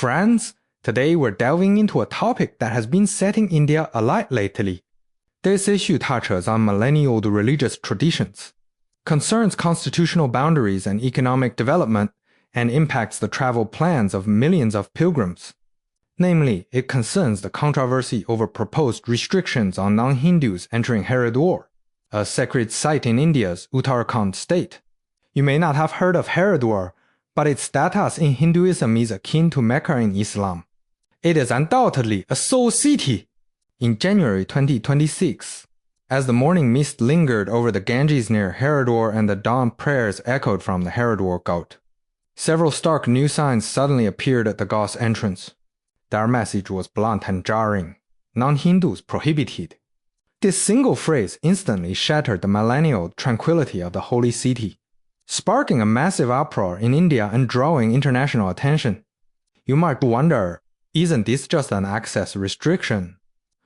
Friends, today we're delving into a topic that has been setting India alight lately. This issue touches on millennia-old religious traditions, concerns constitutional boundaries and economic development, and impacts the travel plans of millions of pilgrims. Namely, it concerns the controversy over proposed restrictions on non-Hindus entering Haridwar, a sacred site in India's Uttarakhand state. You may not have heard of Haridwar, but its status in Hinduism is akin to Mecca in Islam. It is undoubtedly a soul city. In January 2026, as the morning mist lingered over the Ganges near Haridwar and the dawn prayers echoed from the Haridwar Ghat, several stark new signs suddenly appeared at the Ghat's entrance. Their message was blunt and jarring. Non-Hindus prohibited. This single phrase instantly shattered the millennia-old tranquility of the holy city, sparking a massive uproar in India and drawing international attention. You might wonder, isn't this just an access restriction?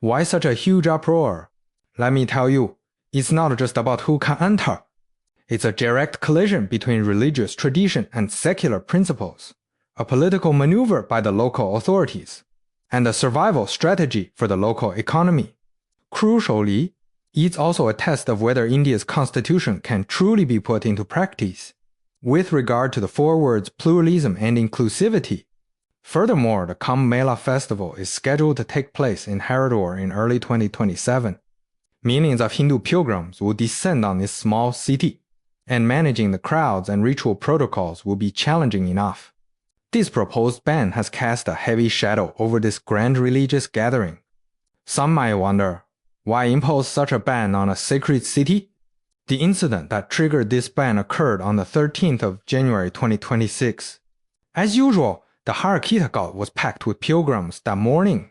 Why such a huge uproar? Let me tell you, it's not just about who can enter. It's a direct collision between religious tradition and secular principles, a political maneuver by the local authorities, and a survival strategy for the local economy. Crucially, it's also a test of whether India's constitution can truly be put into practice, with regard to the four words pluralism and inclusivity. Furthermore, the Kumbh Mela festival is scheduled to take place in Haridwar in early 2027. Millions of Hindu pilgrims will descend on this small city, and managing the crowds and ritual protocols will be challenging enough. This proposed ban has cast a heavy shadow over this grand religious gathering. Some might wonder, why impose such a ban on a sacred city? The incident that triggered this ban occurred on the 13th of January 2026. As usual, the Haridwar Ghat was packed with pilgrims that morning.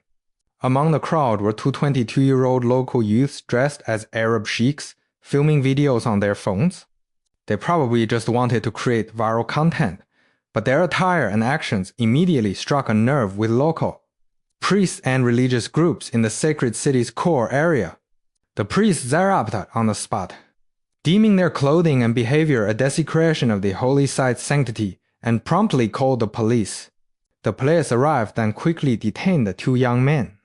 Among the crowd were two 22-year-old local youths dressed as Arab sheikhs, filming videos on their phones. They probably just wanted to create viral content, but their attire and actions immediately struck a nerve with local priests and religious groups in the sacred city's core area. The priests erupted on the spot, deeming their clothing and behavior a desecration of the holy site's sanctity, and promptly called the police. The police arrived and quickly detained the two young men.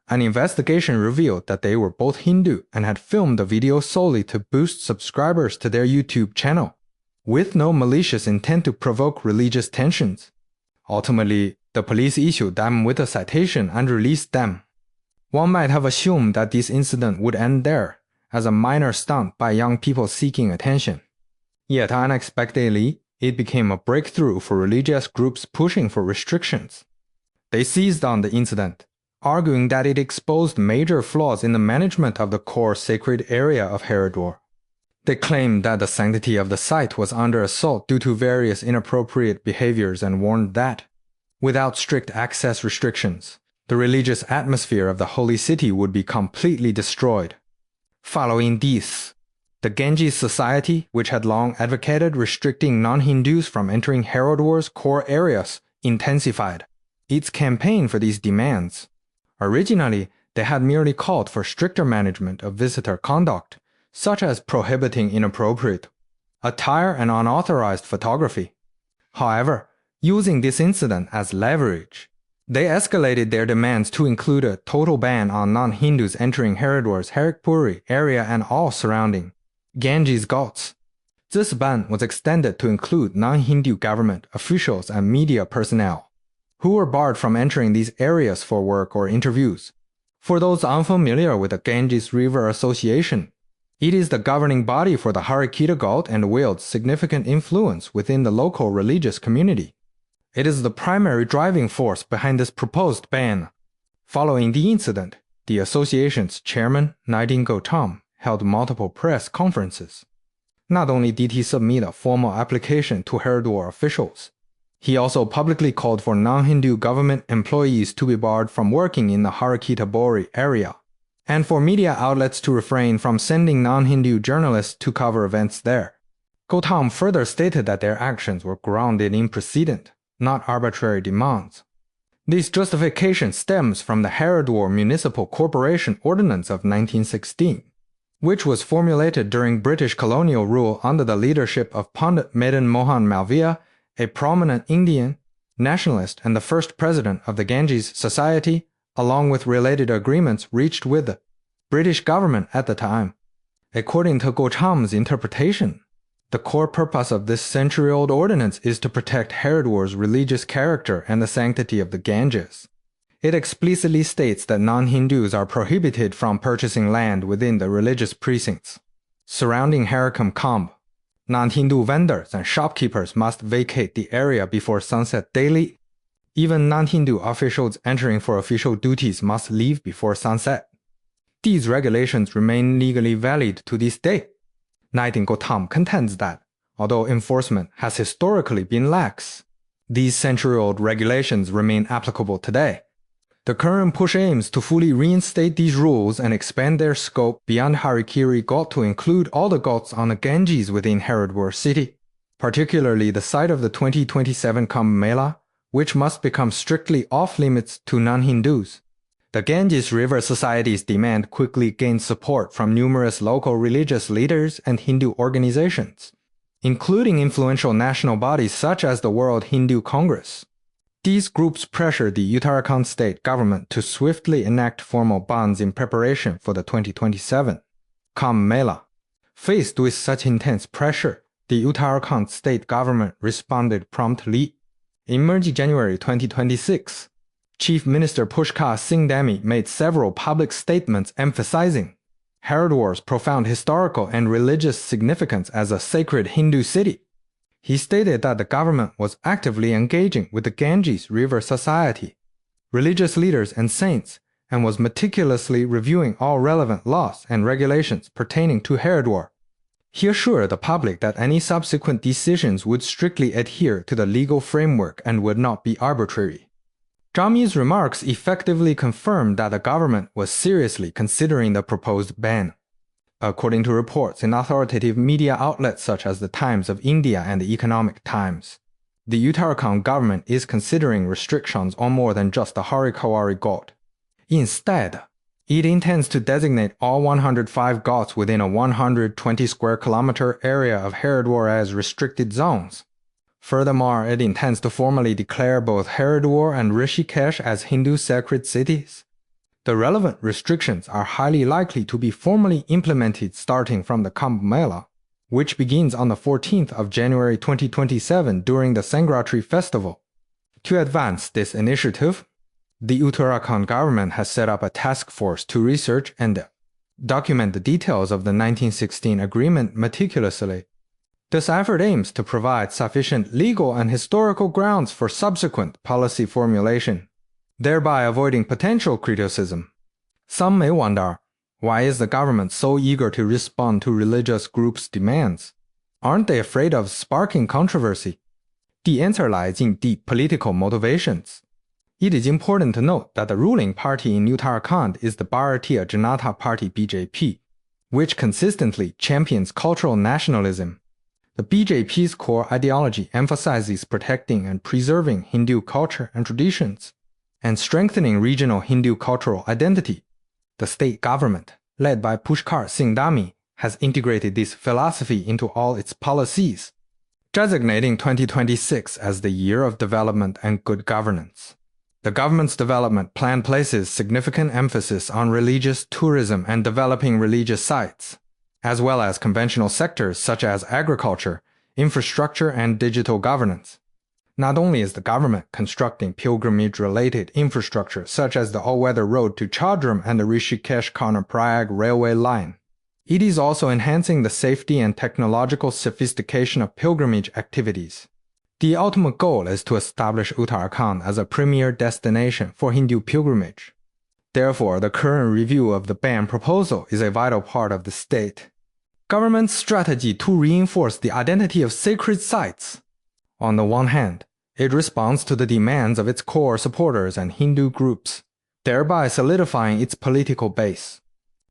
An investigation revealed that they were both Hindu and had filmed the video solely to boost subscribers to their YouTube channel, with no malicious intent to provoke religious tensions. Ultimately, the police issued them with a citation and released them. One might have assumed that this incident would end there, as a minor stunt by young people seeking attention. Yet unexpectedly, it became a breakthrough for religious groups pushing for restrictions. They seized on the incident, arguing that it exposed major flaws in the management of the core sacred area of Haridwar. They claimed that the sanctity of the site was under assault due to various inappropriate behaviors and warned that, without strict access restrictions, the religious atmosphere of the holy city would be completely destroyed. Following this, the Ganges Society, which had long advocated restricting non-Hindus from entering Haridwar's core areas, intensified its campaign for these demands. Originally, they had merely called for stricter management of visitor conduct, such as prohibiting inappropriate attire and unauthorized photography. However, using this incident as leverage, they escalated their demands to include a total ban on non-Hindus entering Haridwar's Haridwar area and all surrounding Ganges Ghats. This ban was extended to include non-Hindu government officials and media personnel, who were barred from entering these areas for work or interviews. For those unfamiliar with the Ganges River Association, it is the governing body for the Haridwar Ghat and wields significant influence within the local religious community. It is the primary driving force behind this proposed ban. Following the incident, the association's chairman, Nitin Gautam, held multiple press conferences. Not only did he submit a formal application to Haridwar officials, he also publicly called for non-Hindu government employees to be barred from working in the Haridwar area, and for media outlets to refrain from sending non-Hindu journalists to cover events there. Gautam further stated that their actions were grounded in precedent, not arbitrary demands. This justification stems from the Haridwar Municipal Corporation Ordinance of 1916, which was formulated during British colonial rule under the leadership of Pandit Madan Mohan Malviya, a prominent Indian nationalist and the first president of the Ganges Society, along with related agreements reached with the British government at the time. According to Go Cham's interpretation, the core purpose of this century-old ordinance is to protect Haridwar's religious character and the sanctity of the Ganges. It explicitly states that non-Hindus are prohibited from purchasing land within the religious precincts surrounding Kumbh. Non-Hindu vendors and shopkeepers must vacate the area before sunset daily. Even non-Hindu officials entering for official duties must leave before sunset. These regulations remain legally valid to this day. Nightingale contends that, although enforcement has historically been lax, these century-old regulations remain applicable today. The current push aims to fully reinstate these rules and expand their scope beyond Harikiri Ghat to include all the ghats on the Ganges within Haridwar city, particularly the site of the 2027 Kumbh Mela, which must become strictly off-limits to non-Hindus. The Ganges River Society's demand quickly gained support from numerous local religious leaders and Hindu organizations, including influential national bodies such as the World Hindu Congress. These groups pressured the Uttarakhand state government to swiftly enact formal bans in preparation for the 2027 Kumbh Mela. Faced with such intense pressure, the Uttarakhand state government responded promptly. In January 2026, Chief Minister Pushkar Singh Dhami made several public statements emphasizing Haridwar's profound historical and religious significance as a sacred Hindu city. He stated that the government was actively engaging with the Ganges River Society, religious leaders and saints, and was meticulously reviewing all relevant laws and regulations pertaining to Haridwar. He assured the public that any subsequent decisions would strictly adhere to the legal framework and would not be arbitrary. Dhami's remarks effectively confirmed that the government was seriously considering the proposed ban. According to reports in authoritative media outlets such as the Times of India and the Economic Times, the Uttarakhand government is considering restrictions on more than just the Harikari Ghat. Instead, it intends to designate all 105 ghats within a 120 square kilometer area of Haridwar as restricted zones. Furthermore, it intends to formally declare both Haridwar and Rishikesh as Hindu sacred cities. The relevant restrictions are highly likely to be formally implemented starting from the Kumbh Mela, which begins on the 14th of January 2027 during the Sangratri festival. To advance this initiative, the Uttarakhand government has set up a task force to research and document the details of the 1916 agreement meticulously. This effort aims to provide sufficient legal and historical grounds for subsequent policy formulation, thereby avoiding potential criticism. Some may wonder, why is the government so eager to respond to religious groups' demands? Aren't they afraid of sparking controversy? The answer lies in deep political motivations. It is important to note that the ruling party in Uttarakhand is the Bharatiya Janata Party (BJP), which consistently champions cultural nationalism. The BJP's core ideology emphasizes protecting and preserving Hindu culture and traditions, and strengthening regional Hindu cultural identity. The state government, led by Pushkar Singh Dhami, has integrated this philosophy into all its policies, designating 2026 as the year of development and good governance. The government's development plan places significant emphasis on religious tourism and developing religious sites, as well as conventional sectors such as agriculture, infrastructure, and digital governance. Not only is the government constructing pilgrimage-related infrastructure such as the all-weather road to Chadram and the Rishikesh-Karnaprayag railway line, it is also enhancing the safety and technological sophistication of pilgrimage activities. The ultimate goal is to establish Uttarakhand as a premier destination for Hindu pilgrimage. Therefore, the current review of the ban proposal is a vital part of the state government's strategy to reinforce the identity of sacred sites. On the one hand, it responds to the demands of its core supporters and Hindu groups, thereby solidifying its political base.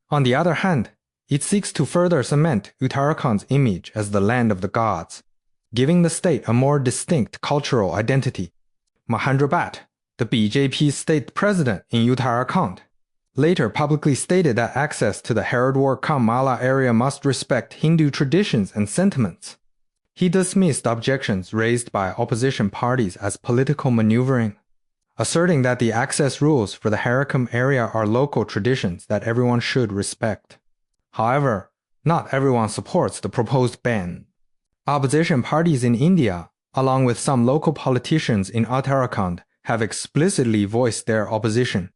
On the other hand, it seeks to further cement Uttarakhand's image as the land of the gods, giving the state a more distinct cultural identity. Mahendra Bhatt, the BJP state president in Uttarakhand, later publicly stated that access to the Haridwar Kumbh Mela area must respect Hindu traditions and sentiments. He dismissed objections raised by opposition parties as political maneuvering, asserting that the access rules for the Harikam area are local traditions that everyone should respect. However, not everyone supports the proposed ban. Opposition parties in India, along with some local politicians in Uttarakhand, have explicitly voiced their opposition.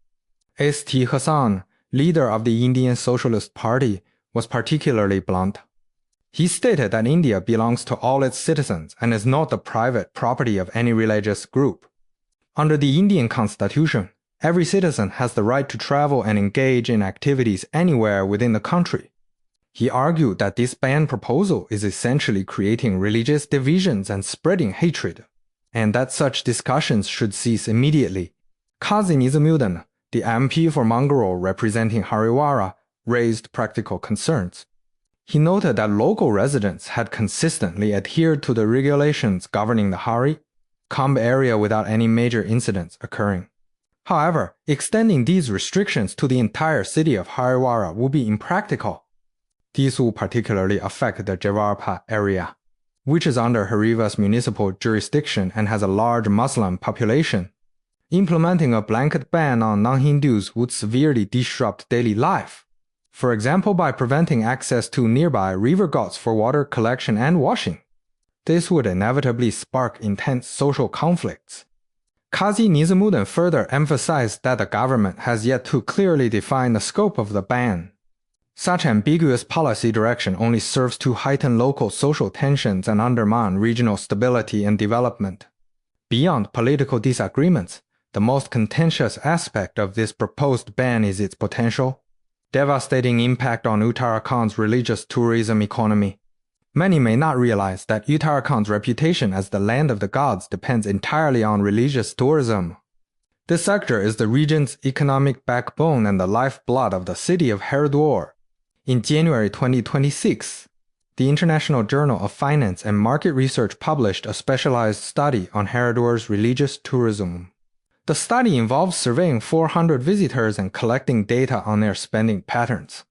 S.T. Hassan, leader of the Indian Socialist Party, was particularly blunt. He stated that India belongs to all its citizens and is not the private property of any religious group. Under the Indian Constitution, every citizen has the right to travel and engage in activities anywhere within the country. He argued that this ban proposal is essentially creating religious divisions and spreading hatred, and that such discussions should cease immediately. Qazi Nizamuddin, the MP for Mangalore representing Harivara, raised practical concerns. He noted that local residents had consistently adhered to the regulations governing the Kumbh area without any major incidents occurring. However, extending these restrictions to the entire city of Harivara would be impractical. These will particularly affect the Jawarpa area, which is under Harivara's municipal jurisdiction and has a large Muslim population. Implementing a blanket ban on non-Hindus would severely disrupt daily life, for example by preventing access to nearby river ghats for water collection and washing. This would inevitably spark intense social conflicts. Qazi Nizamuddin further emphasized that the government has yet to clearly define the scope of the ban. Such ambiguous policy direction only serves to heighten local social tensions and undermine regional stability and development. Beyond political disagreements, the most contentious aspect of this proposed ban is its potential devastating impact on Uttarakhand's religious tourism economy. Many may not realize that Uttarakhand's reputation as the land of the gods depends entirely on religious tourism. This sector is the region's economic backbone and the lifeblood of the city of Haridwar. In January 2026, the International Journal of Finance and Market Research published a specialized study on Haridwar's religious tourism. The study involves surveying 400 visitors and collecting data on their spending patterns,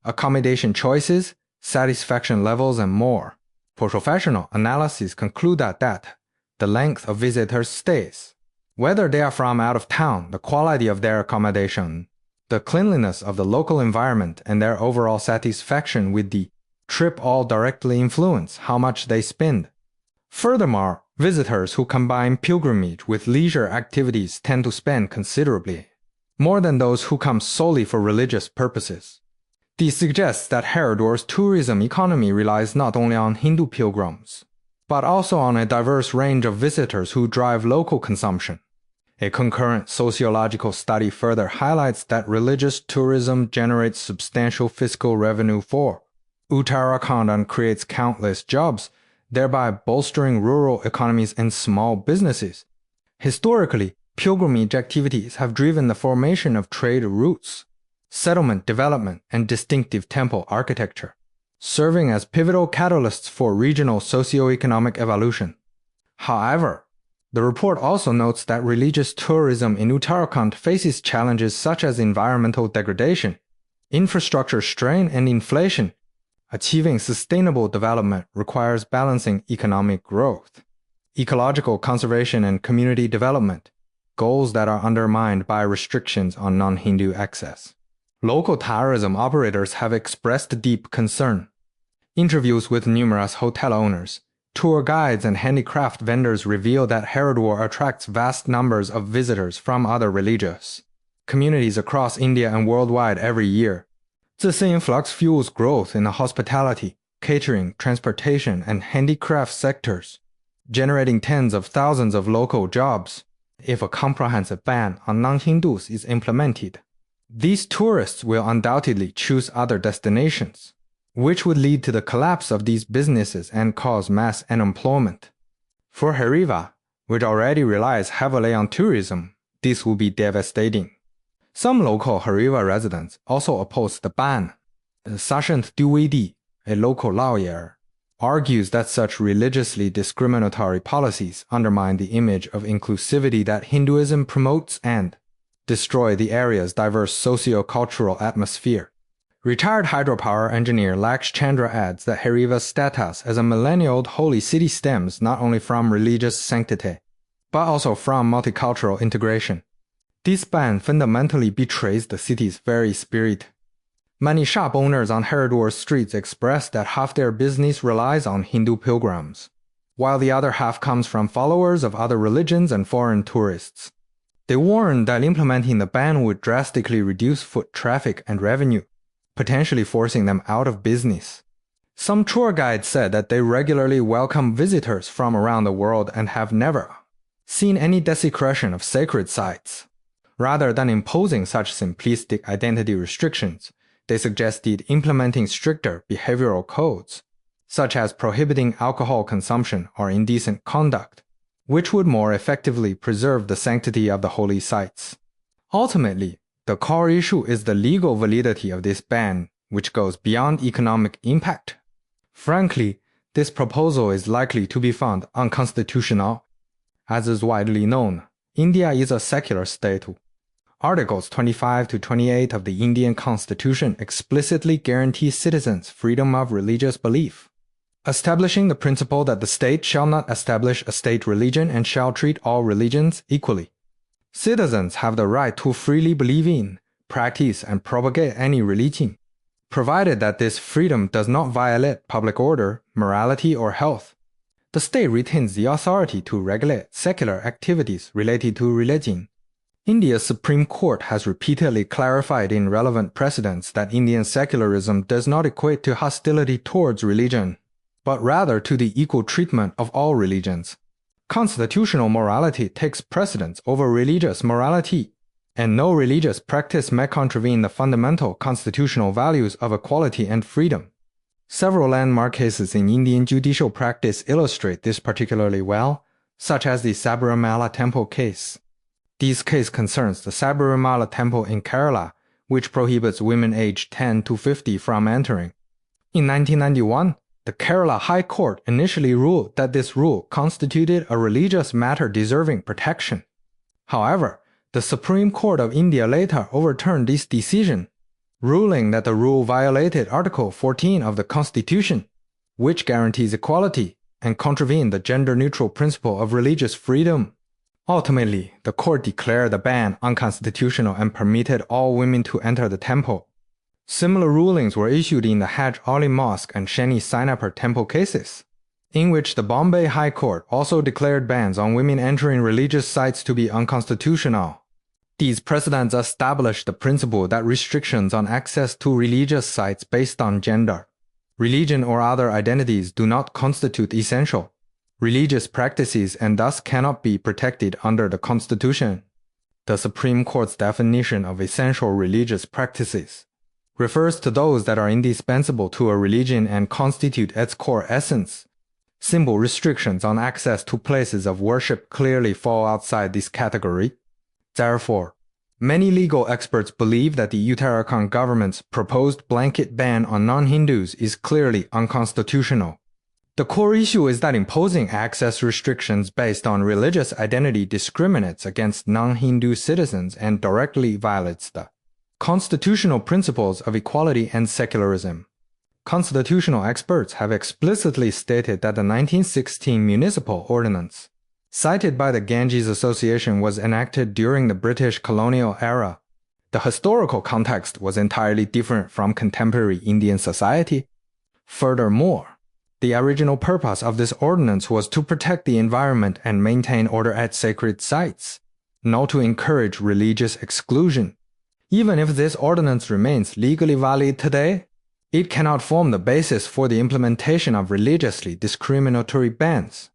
accommodation choices, satisfaction levels, and more. Professional analyses conclude that the length of visitors' stays, whether they are from out of town, the quality of their accommodation, the cleanliness of the local environment, and their overall satisfaction with the trip all directly influence how much they spend. Furthermore, visitors who combine pilgrimage with leisure activities tend to spend considerably more than those who come solely for religious purposes. This suggests that Haridwar's tourism economy relies not only on Hindu pilgrims, but also on a diverse range of visitors who drive local consumption. A concurrent sociological study further highlights that religious tourism generates substantial fiscal revenue for Uttarakhand and creates countless jobs, thereby bolstering rural economies and small businesses. Historically, pilgrimage activities have driven the formation of trade routes, settlement development, and distinctive temple architecture, serving as pivotal catalysts for regional socio-economic evolution. However, the report also notes that religious tourism in Uttarakhand faces challenges such as environmental degradation, infrastructure strain, and inflation. Achieving sustainable development requires balancing economic growth, ecological conservation, and community development, goals that are undermined by restrictions on non-Hindu access. Local tourism operators have expressed deep concern. Interviews with numerous hotel owners, tour guides, and handicraft vendors reveal that Haridwar attracts vast numbers of visitors from other religious communities across India and worldwide every year. This influx fuels growth in the hospitality, catering, transportation, and handicraft sectors, generating tens of thousands of local jobs. If a comprehensive ban on non-Hindus is implemented, these tourists will undoubtedly choose other destinations, which would lead to the collapse of these businesses and cause mass unemployment. For Harivara, which already relies heavily on tourism, this will be devastating. Some local Harivara residents also oppose the ban. Sashant Dwivedi, a local lawyer, argues that such religiously discriminatory policies undermine the image of inclusivity that Hinduism promotes and destroy the area's diverse socio-cultural atmosphere. Retired hydropower engineer Laksh Chandra adds that Harivara's status as a millennia-old holy city stems not only from religious sanctity, but also from multicultural integration. This ban fundamentally betrays the city's very spirit. Many shop owners on Haridwar streets express that half their business relies on Hindu pilgrims, while the other half comes from followers of other religions and foreign tourists. They warn that implementing the ban would drastically reduce foot traffic and revenue, potentially forcing them out of business. Some tour guides said that they regularly welcome visitors from around the world and have never seen any desecration of sacred sites. Rather than imposing such simplistic identity restrictions, they suggested implementing stricter behavioral codes, such as prohibiting alcohol consumption or indecent conduct, which would more effectively preserve the sanctity of the holy sites. Ultimately, the core issue is the legal validity of this ban, which goes beyond economic impact. Frankly, this proposal is likely to be found unconstitutional. As is widely known, India is a secular state. Articles 25 to 28 of the Indian Constitution explicitly guarantee citizens freedom of religious belief, establishing the principle that the state shall not establish a state religion and shall treat all religions equally. Citizens have the right to freely believe in, practice, and propagate any religion, provided that this freedom does not violate public order, morality, or health. The state retains the authority to regulate secular activities related to religion. India's Supreme Court has repeatedly clarified in relevant precedents that Indian secularism does not equate to hostility towards religion, but rather to the equal treatment of all religions. Constitutional morality takes precedence over religious morality, and no religious practice may contravene the fundamental constitutional values of equality and freedom. Several landmark cases in Indian judicial practice illustrate this particularly well, such as the Sabarimala Temple case. This case concerns the Sabarimala Temple in Kerala, which prohibits women aged 10 to 50 from entering. In 1991, the Kerala High Court initially ruled that this rule constituted a religious matter deserving protection. However, the Supreme Court of India later overturned this decision, ruling that the rule violated Article 14 of the Constitution, which guarantees equality, and contravened the gender-neutral principle of religious freedom. Ultimately, the court declared the ban unconstitutional and permitted all women to enter the temple. Similar rulings were issued in the Haj Ali Mosque and Shani Sinapur Temple cases, in which the Bombay High Court also declared bans on women entering religious sites to be unconstitutional. These precedents established the principle that restrictions on access to religious sites based on gender, religion, or other identities do not constitute essential religious practices and thus cannot be protected under the Constitution. The Supreme Court's definition of essential religious practices refers to those that are indispensable to a religion and constitute its core essence. Simple restrictions on access to places of worship clearly fall outside this category. Therefore, many legal experts believe that the Uttarakhand government's proposed blanket ban on non-Hindus is clearly unconstitutional. The core issue is that imposing access restrictions based on religious identity discriminates against non-Hindu citizens and directly violates the constitutional principles of equality and secularism. Constitutional experts have explicitly stated that the 1916 municipal ordinance, cited by the Ganges Association, was enacted during the British colonial era. The historical context was entirely different from contemporary Indian society. Furthermore, the original purpose of this ordinance was to protect the environment and maintain order at sacred sites, not to encourage religious exclusion. Even if this ordinance remains legally valid today, it cannot form the basis for the implementation of religiously discriminatory bans.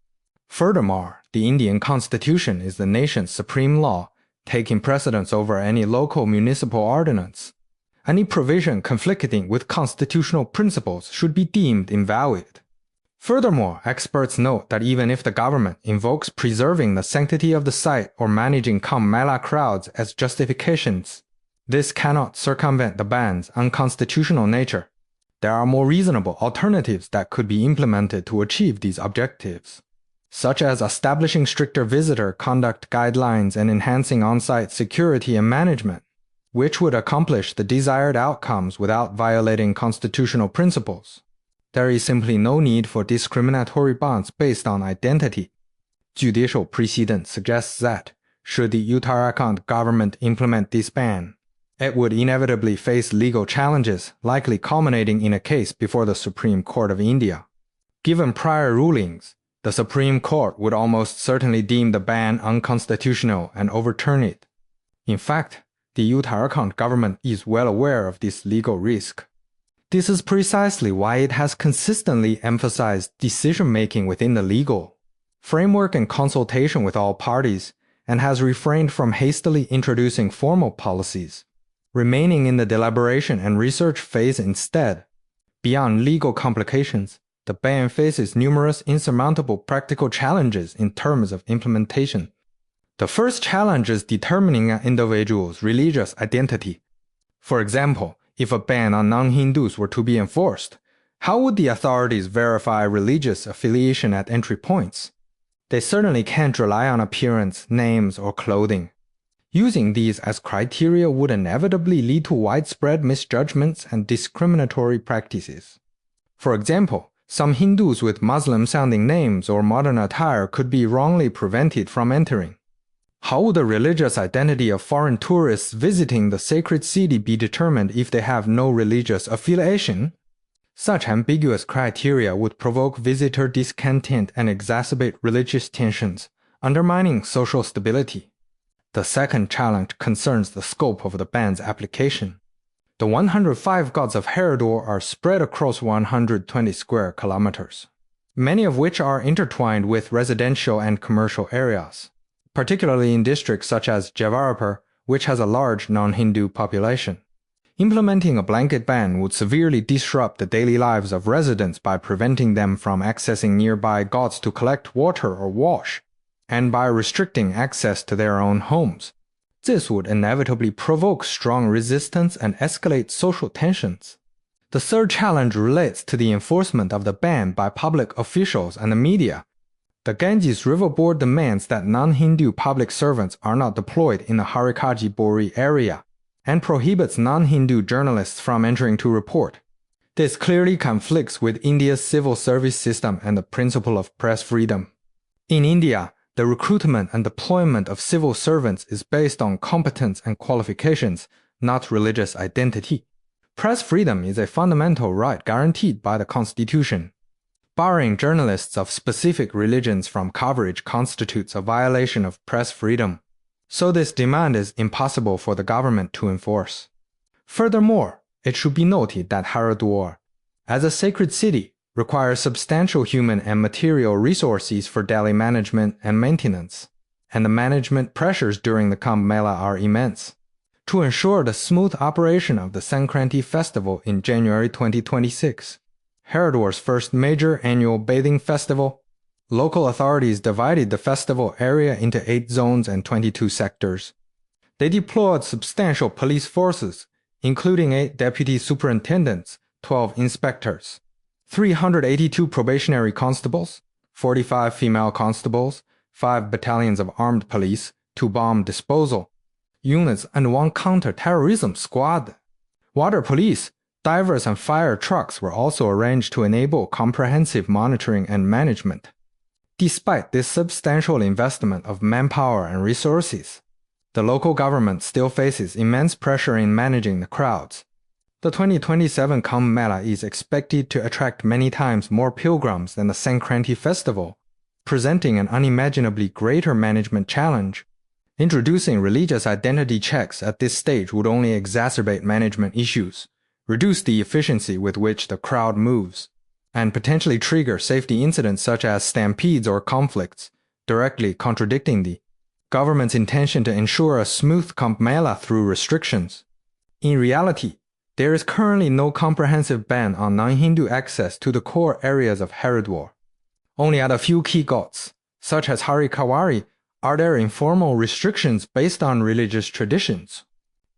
Furthermore, the Indian Constitution is the nation's supreme law, taking precedence over any local municipal ordinance. Any provision conflicting with constitutional principles should be deemed invalid. Furthermore, experts note that even if the government invokes preserving the sanctity of the site or managing Kumbh Mela crowds as justifications, this cannot circumvent the ban's unconstitutional nature. There are more reasonable alternatives that could be implemented to achieve these objectives, such as establishing stricter visitor conduct guidelines and enhancing on-site security and management. which would accomplish the desired outcomes without violating constitutional principles. There is simply no need for discriminatory bans based on identity. Judicial precedent suggests that, should the Uttarakhand government implement this ban, it would inevitably face legal challenges, likely culminating in a case before the Supreme Court of India. Given prior rulings, the Supreme Court would almost certainly deem the ban unconstitutional and overturn it. In fact, the Uttarakhand government is well aware of this legal risk. This is precisely why it has consistently emphasized decision-making within the legal framework and consultation with all parties, and has refrained from hastily introducing formal policies, remaining in the deliberation and research phase instead. Beyond legal complications, the ban faces numerous insurmountable practical challenges in terms of implementation. The first challenge is determining an individual's religious identity. For example, if a ban on non-Hindus were to be enforced, how would the authorities verify religious affiliation at entry points? They certainly can't rely on appearance, names, or clothing. Using these as criteria would inevitably lead to widespread misjudgments and discriminatory practices. For example, some Hindus with Muslim-sounding names or modern attire could be wrongly prevented from entering. How would the religious identity of foreign tourists visiting the sacred city be determined if they have no religious affiliation? Such ambiguous criteria would provoke visitor discontent and exacerbate religious tensions, undermining social stability. The second challenge concerns the scope of the ban's application. The 105 gods of Haridwar are spread across 120 square kilometers, many of which are intertwined with residential and commercial areas, particularly in districts such as Jawarapur, which has a large non-Hindu population. Implementing a blanket ban would severely disrupt the daily lives of residents by preventing them from accessing nearby ghats to collect water or wash, and by restricting access to their own homes. This would inevitably provoke strong resistance and escalate social tensions. The third challenge relates to the enforcement of the ban by public officials and the media. The Ganges River Board demands that non-Hindu public servants are not deployed in the Harikaji Bori area, and prohibits non-Hindu journalists from entering to report. This clearly conflicts with India's civil service system and the principle of press freedom. In India, the recruitment and deployment of civil servants is based on competence and qualifications, not religious identity. Press freedom is a fundamental right guaranteed by the Constitution. Barring journalists of specific religions from coverage constitutes a violation of press freedom, so this demand is impossible for the government to enforce. Furthermore, it should be noted that Haridwar, as a sacred city, requires substantial human and material resources for daily management and maintenance, and the management pressures during the Kumbh Mela are immense. To ensure the smooth operation of the Sankranti festival in January 2026, Haridwar's first major annual bathing festival, local authorities divided the festival area into 8 zones and 22 sectors. They deployed substantial police forces, including 8 deputy superintendents, 12 inspectors, 382 probationary constables, 45 female constables, 5 battalions of armed police, 2 bomb disposal units, and 1 counter-terrorism squad. Water police, divers, and fire trucks were also arranged to enable comprehensive monitoring and management. Despite this substantial investment of manpower and resources, the local government still faces immense pressure in managing the crowds. The 2027 Kumbh Mela is expected to attract many times more pilgrims than the Sankranti festival, presenting an unimaginably greater management challenge. Introducing religious identity checks at this stage would only exacerbate management issues, reduce the efficiency with which the crowd moves, and potentially trigger safety incidents such as stampedes or conflicts, directly contradicting the government's intention to ensure a smooth Kumbh Mela through restrictions. In reality, there is currently no comprehensive ban on non-Hindu access to the core areas of Haridwar. Only at a few key ghats, such as Harikawari, are there informal restrictions based on religious traditions.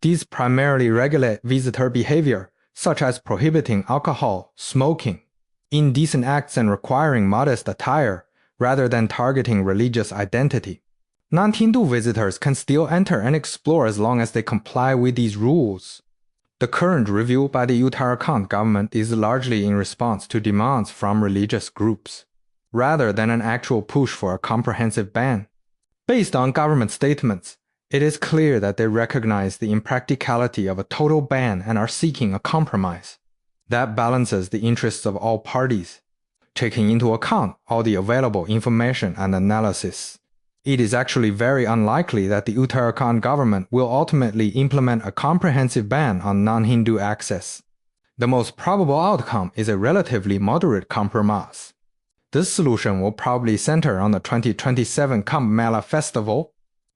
These primarily regulate visitor behavior, such as prohibiting alcohol, smoking, indecent acts, and requiring modest attire, rather than targeting religious identity. Non-Hindu visitors can still enter and explore as long as they comply with these rules. The current review by the Uttarakhand government is largely in response to demands from religious groups, rather than an actual push for a comprehensive ban. Based on government statements, it is clear that they recognize the impracticality of a total ban and are seeking a compromise that balances the interests of all parties, taking into account all the available information and analysis. It is actually very unlikely that the Uttarakhand government will ultimately implement a comprehensive ban on non-Hindu access. The most probable outcome is a relatively moderate compromise. This solution will probably center on the 2027 Kumbh Mela festival,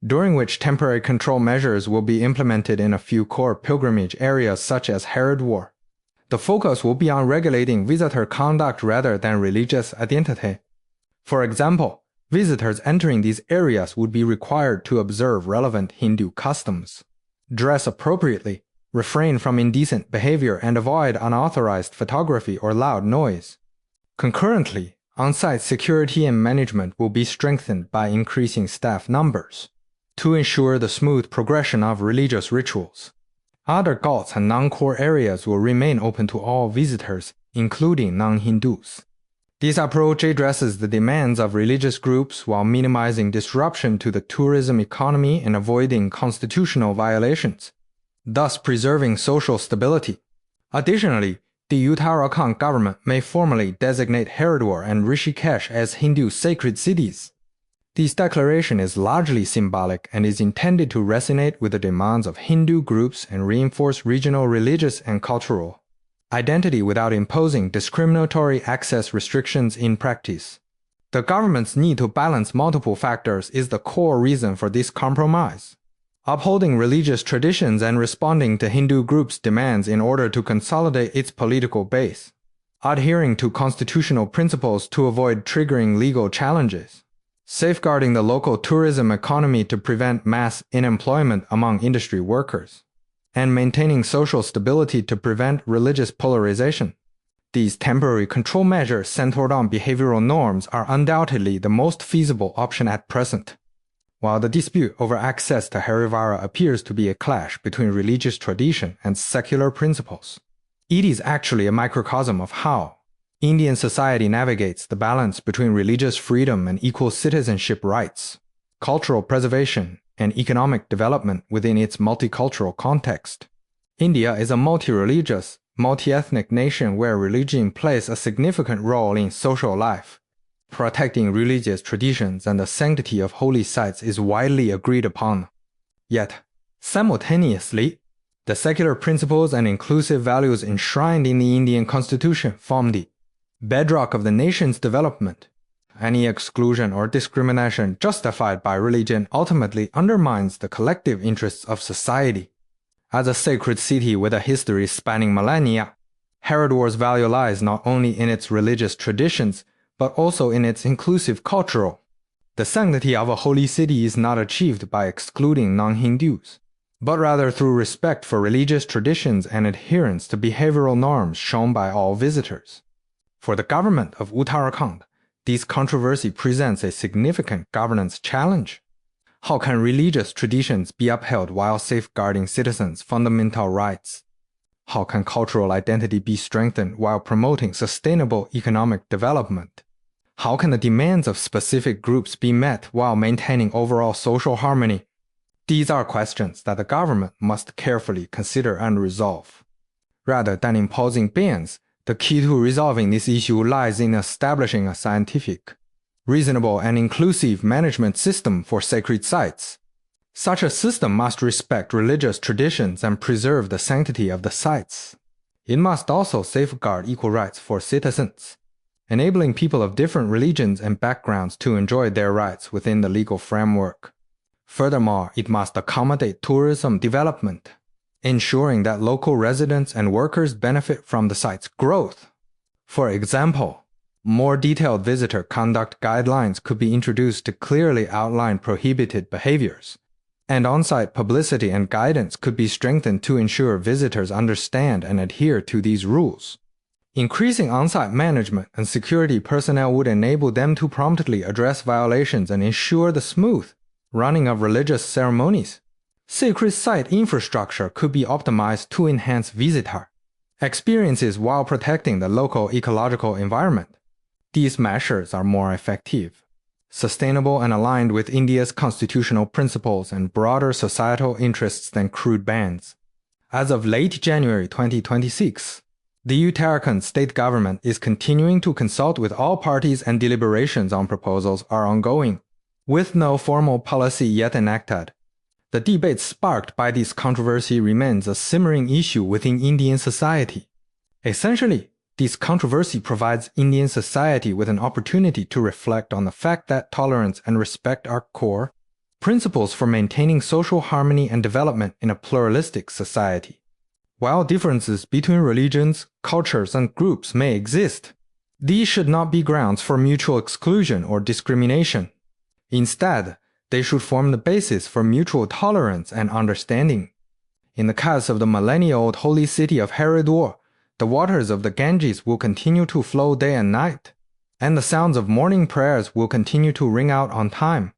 during which temporary control measures will be implemented in a few core pilgrimage areas such as Haridwar. The focus will be on regulating visitor conduct rather than religious identity. For example, visitors entering these areas would be required to observe relevant Hindu customs, dress appropriately, refrain from indecent behavior, and avoid unauthorized photography or loud noise. Concurrently, on-site security and management will be strengthened by increasing staff numbers to ensure the smooth progression of religious rituals. Other ghats and non-core areas will remain open to all visitors, including non-Hindus. This approach addresses the demands of religious groups while minimizing disruption to the tourism economy and avoiding constitutional violations, thus preserving social stability. Additionally, the Uttarakhand government may formally designate Haridwar and Rishikesh as Hindu sacred cities. This declaration is largely symbolic and is intended to resonate with the demands of Hindu groups and reinforce regional religious and cultural identity without imposing discriminatory access restrictions in practice. The government's need to balance multiple factors is the core reason for this compromise. Upholding religious traditions and responding to Hindu groups' demands in order to consolidate its political base. Adhering to constitutional principles to avoid triggering legal challenges. Safeguarding the local tourism economy to prevent mass unemployment among industry workers. And maintaining social stability to prevent religious polarization. These temporary control measures centered on behavioral norms are undoubtedly the most feasible option at present. While the dispute over access to Harivara appears to be a clash between religious tradition and secular principles, it is actually a microcosm of how Indian society navigates the balance between religious freedom and equal citizenship rights, cultural preservation, and economic development within its multicultural context. India is a multi-religious, multi-ethnic nation where religion plays a significant role in social life. Protecting religious traditions and the sanctity of holy sites is widely agreed upon. Yet, simultaneously, the secular principles and inclusive values enshrined in the Indian Constitution form the bedrock of the nation's development. Any exclusion or discrimination justified by religion ultimately undermines the collective interests of society. As a sacred city with a history spanning millennia, Haridwar's value lies not only in its religious traditions, but also in its inclusive cultural. The sanctity of a holy city is not achieved by excluding non-Hindus, but rather through respect for religious traditions and adherence to behavioral norms shown by all visitors. For the government of Uttarakhand, this controversy presents a significant governance challenge. How can religious traditions be upheld while safeguarding citizens' fundamental rights? How can cultural identity be strengthened while promoting sustainable economic development? How can the demands of specific groups be met while maintaining overall social harmony? These are questions that the government must carefully consider and resolve. Rather than imposing bans, the key to resolving this issue lies in establishing a scientific, reasonable, and inclusive management system for sacred sites. Such a system must respect religious traditions and preserve the sanctity of the sites. It must also safeguard equal rights for citizens, enabling people of different religions and backgrounds to enjoy their rights within the legal framework. Furthermore, it must accommodate tourism development, ensuring that local residents and workers benefit from the site's growth. For example, more detailed visitor conduct guidelines could be introduced to clearly outline prohibited behaviors, and on-site publicity and guidance could be strengthened to ensure visitors understand and adhere to these rules. Increasing on-site management and security personnel would enable them to promptly address violations and ensure the smooth, running of religious ceremonies. Sacred site infrastructure could be optimized to enhance visitor experiences while protecting the local ecological environment. These measures are more effective, sustainable, and aligned with India's constitutional principles and broader societal interests than crude bans. As of late January 2026, the Uttarakhand state government is continuing to consult with all parties and deliberations on proposals are ongoing, with no formal policy yet enacted. The debate sparked by this controversy remains a simmering issue within Indian society. Essentially, this controversy provides Indian society with an opportunity to reflect on the fact that tolerance and respect are core principles for maintaining social harmony and development in a pluralistic society. While differences between religions, cultures, and groups may exist, these should not be grounds for mutual exclusion or discrimination. Instead, they should form the basis for mutual tolerance and understanding. In the case of the millennia-old holy city of Haridwar, the waters of the Ganges will continue to flow day and night, and the sounds of morning prayers will continue to ring out on time.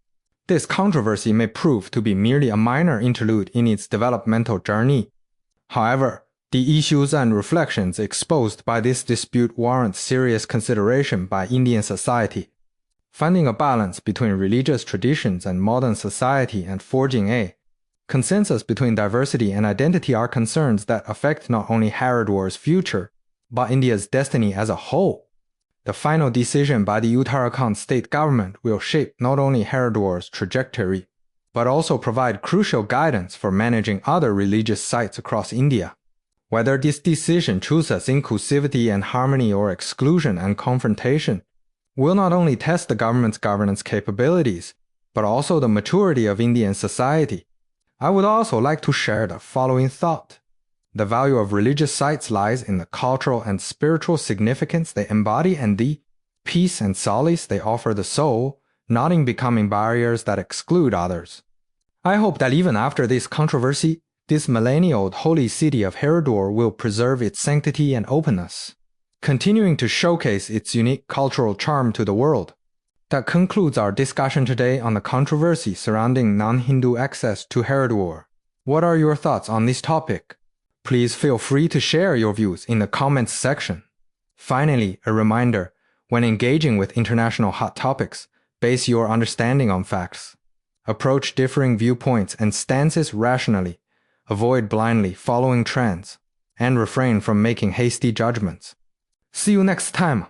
This controversy may prove to be merely a minor interlude in its developmental journey. However, the issues and reflections exposed by this dispute warrant serious consideration by Indian society. Finding a balance between religious traditions and modern society and forging a consensus between diversity and identity are concerns that affect not only Haridwar's future, but India's destiny as a whole. The final decision by the Uttarakhand state government will shape not only Haridwar's trajectory, but also provide crucial guidance for managing other religious sites across India. Whether this decision chooses inclusivity and harmony or exclusion and confrontation will not only test the government's governance capabilities, but also the maturity of Indian society. I would also like to share the following thought. The value of religious sites lies in the cultural and spiritual significance they embody and the peace and solace they offer the soul, not in becoming barriers that exclude others. I hope that even after this controversy, this millennia-old holy city of Haridwar will preserve its sanctity and openness, continuing to showcase its unique cultural charm to the world. That concludes our discussion today on the controversy surrounding non-Hindu access to Haridwar. What are your thoughts on this topic? Please feel free to share your views in the comments section. Finally, a reminder, when engaging with international hot topics, base your understanding on facts. Approach differing viewpoints and stances rationally, avoid blindly following trends, and refrain from making hasty judgments. See you next time!